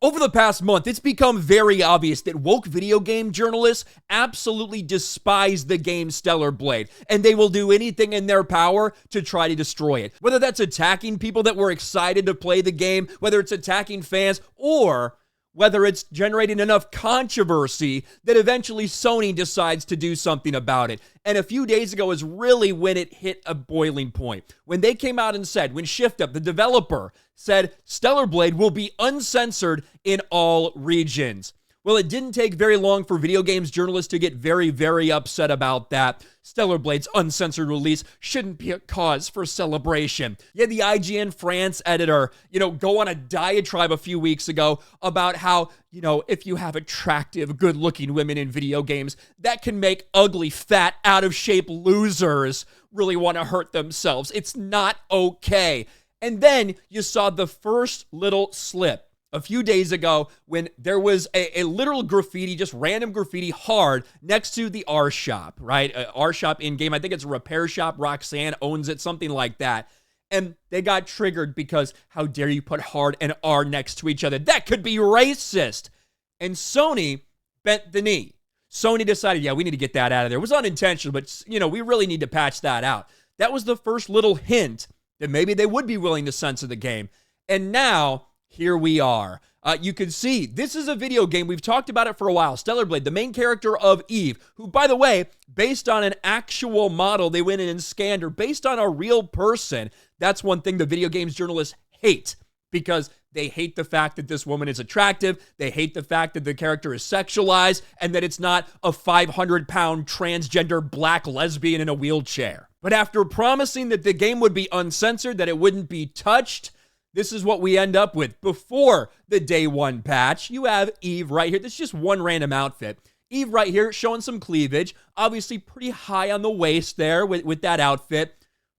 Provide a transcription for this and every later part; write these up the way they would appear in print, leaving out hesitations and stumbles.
Over the past month, it's become very obvious that woke video game journalists absolutely despise the game Stellar Blade, and they will do anything in their power to try to destroy it. Whether that's attacking people that were excited to play the game, whether it's attacking fans, or whether it's generating enough controversy that eventually Sony decides to do something about it. And a few days ago is really when it hit a boiling point. When they came out and said, when Shift Up, the developer, said Stellar Blade will be uncensored in all regions. Well, it didn't take very long for video games journalists to get very, very upset about that. Stellar Blade's uncensored release shouldn't be a cause for celebration. You had the IGN France editor, go on a diatribe a few weeks ago about how, if you have attractive, good-looking women in video games, that can make ugly, fat, out-of-shape losers really want to hurt themselves. It's not okay. And then you saw the first little slip a few days ago when there was a literal graffiti, just random graffiti hard next to the R shop, right? R shop in-game. I think it's a repair shop. Roxanne owns it, something like that. And they got triggered because how dare you put hard and R next to each other? That could be racist. And Sony bent the knee. Sony decided, yeah, we need to get that out of there. It was unintentional, but, we really need to patch that out. That was the first little hint that maybe they would be willing to censor the game. And now, here we are. You can see, this is a video game. We've talked about it for a while. Stellar Blade, the main character of Eve, who, by the way, based on an actual model, they went in and scanned her, based on a real person. That's one thing the video games journalists hate, because they hate the fact that this woman is attractive. They hate the fact that the character is sexualized and that it's not a 500-pound transgender black lesbian in a wheelchair. But after promising that the game would be uncensored, that it wouldn't be touched, this is what we end up with. Before the day one patch, you have Eve right here. This is just one random outfit. Eve right here showing some cleavage. Obviously pretty high on the waist there with that outfit.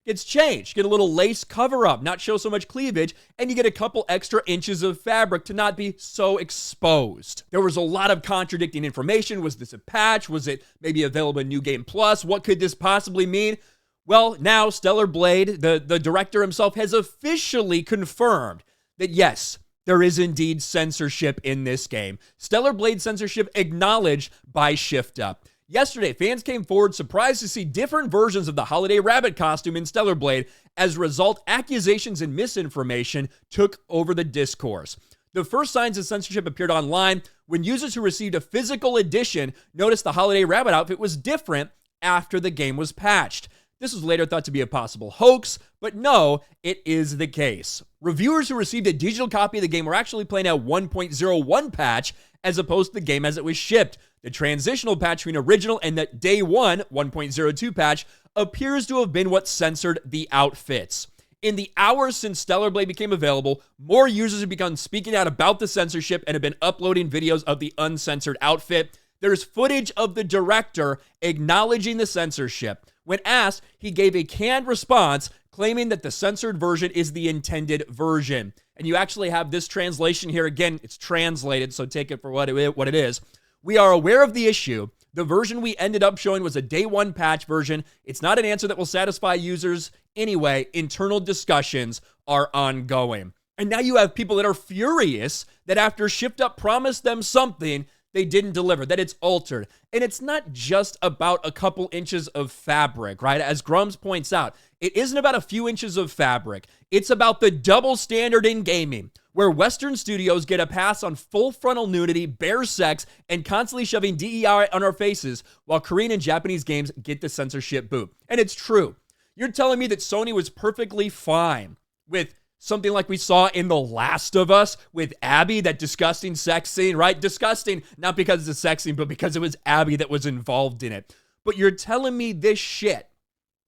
Gets changed. Get a little lace cover up, not show so much cleavage, and you get a couple extra inches of fabric to not be so exposed. There was a lot of contradicting information. Was this a patch? Was it maybe available in New Game Plus? What could this possibly mean? Well, now Stellar Blade, the director himself, has officially confirmed that yes, there is indeed censorship in this game. Stellar Blade censorship acknowledged by Shift Up. Yesterday, fans came forward surprised to see different versions of the holiday rabbit costume in Stellar Blade. As a result, accusations and misinformation took over the discourse. The first signs of censorship appeared online when users who received a physical edition noticed the holiday rabbit outfit was different after the game was patched. This was later thought to be a possible hoax, but no, it is the case. Reviewers who received a digital copy of the game were actually playing a 1.01 patch as opposed to the game as it was shipped. The transitional patch between original and the day one 1.02 patch appears to have been what censored the outfits. In the hours since Stellar Blade became available, more users have begun speaking out about the censorship and have been uploading videos of the uncensored outfit. There's footage of the director acknowledging the censorship. When asked, he gave a canned response claiming that the censored version is the intended version. And you actually have this translation here. Again, it's translated, so take it for what it is. We are aware of the issue. The version we ended up showing was a day one patch version. It's not an answer that will satisfy users. Anyway, internal discussions are ongoing. And now you have people that are furious that after Shift Up promised them something, they didn't deliver, that it's altered. And it's not just about a couple inches of fabric, right? As Grums points out, it isn't about a few inches of fabric. It's about the double standard in gaming, where Western studios get a pass on full frontal nudity, bare sex, and constantly shoving DEI on our faces, while Korean and Japanese games get the censorship boot. And it's true. You're telling me that Sony was perfectly fine with something like we saw in The Last of Us with Abby, that disgusting sex scene, right? Disgusting, not because it's a sex scene, but because it was Abby that was involved in it. But you're telling me this shit,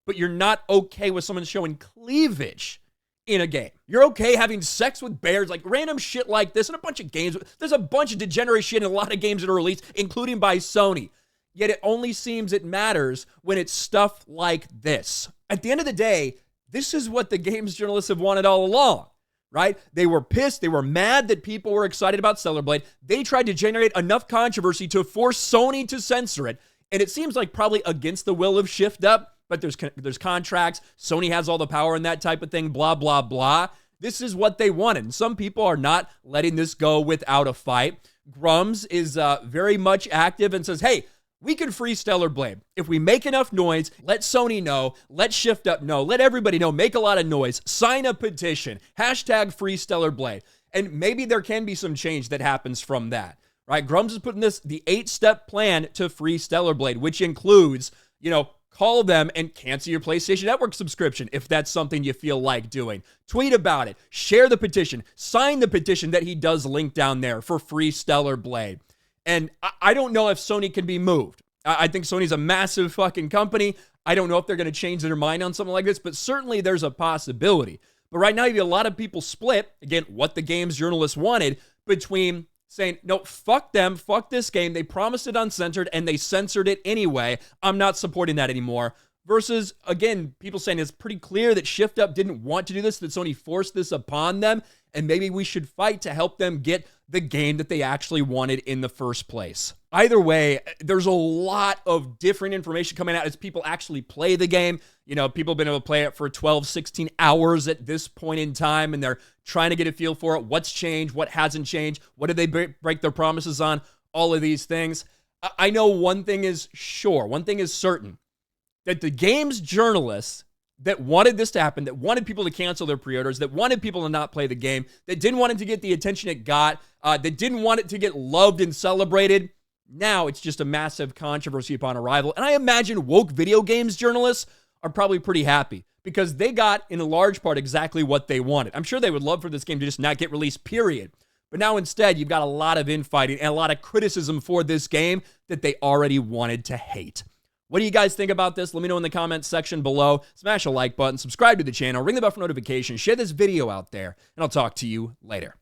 but you're not okay with someone showing cleavage in a game. You're okay having sex with bears, like random shit like this in a bunch of games. There's a bunch of degenerate shit in a lot of games that are released, including by Sony. Yet it only seems it matters when it's stuff like this. At the end of the day, this is what the games journalists have wanted all along, right? They were pissed. They were mad that people were excited about Stellar Blade. They tried to generate enough controversy to force Sony to censor it. And it seems like probably against the will of Shift Up, but there's contracts. Sony has all the power and that type of thing, blah, blah, blah. This is what they wanted. And some people are not letting this go without a fight. Grums is very much active and says, hey, we can free Stellar Blade. If we make enough noise, let Sony know, let Shift Up know, let everybody know, make a lot of noise, sign a petition, hashtag free Stellar Blade. And maybe there can be some change that happens from that, right? Grums is putting the 8-step plan to free Stellar Blade, which includes, call them and cancel your PlayStation Network subscription if that's something you feel like doing. Tweet about it, share the petition, sign the petition that he does link down there for free Stellar Blade. And I don't know if Sony can be moved. I think Sony's a massive fucking company. I don't know if they're going to change their mind on something like this, but certainly there's a possibility. But right now, you have a lot of people split, again, what the games journalists wanted, between saying, no, fuck them, fuck this game. They promised it uncensored, and they censored it anyway. I'm not supporting that anymore. Versus, again, people saying it's pretty clear that Shift Up didn't want to do this, that Sony forced this upon them, and maybe we should fight to help them get the game that they actually wanted in the first place. Either way, there's a lot of different information coming out as people actually play the game. People have been able to play it for 12, 16 hours at this point in time, and they're trying to get a feel for it. What's changed? What hasn't changed? What did they break their promises on? All of these things. I know one thing is sure, one thing is certain, that the games journalists that wanted this to happen, that wanted people to cancel their pre-orders, that wanted people to not play the game, that didn't want it to get the attention it got, that didn't want it to get loved and celebrated, now it's just a massive controversy upon arrival. And I imagine woke video games journalists are probably pretty happy because they got, in a large part, exactly what they wanted. I'm sure they would love for this game to just not get released, period. But now instead, you've got a lot of infighting and a lot of criticism for this game that they already wanted to hate. What do you guys think about this? Let me know in the comments section below. Smash a like button, subscribe to the channel, ring the bell for notifications, share this video out there, and I'll talk to you later.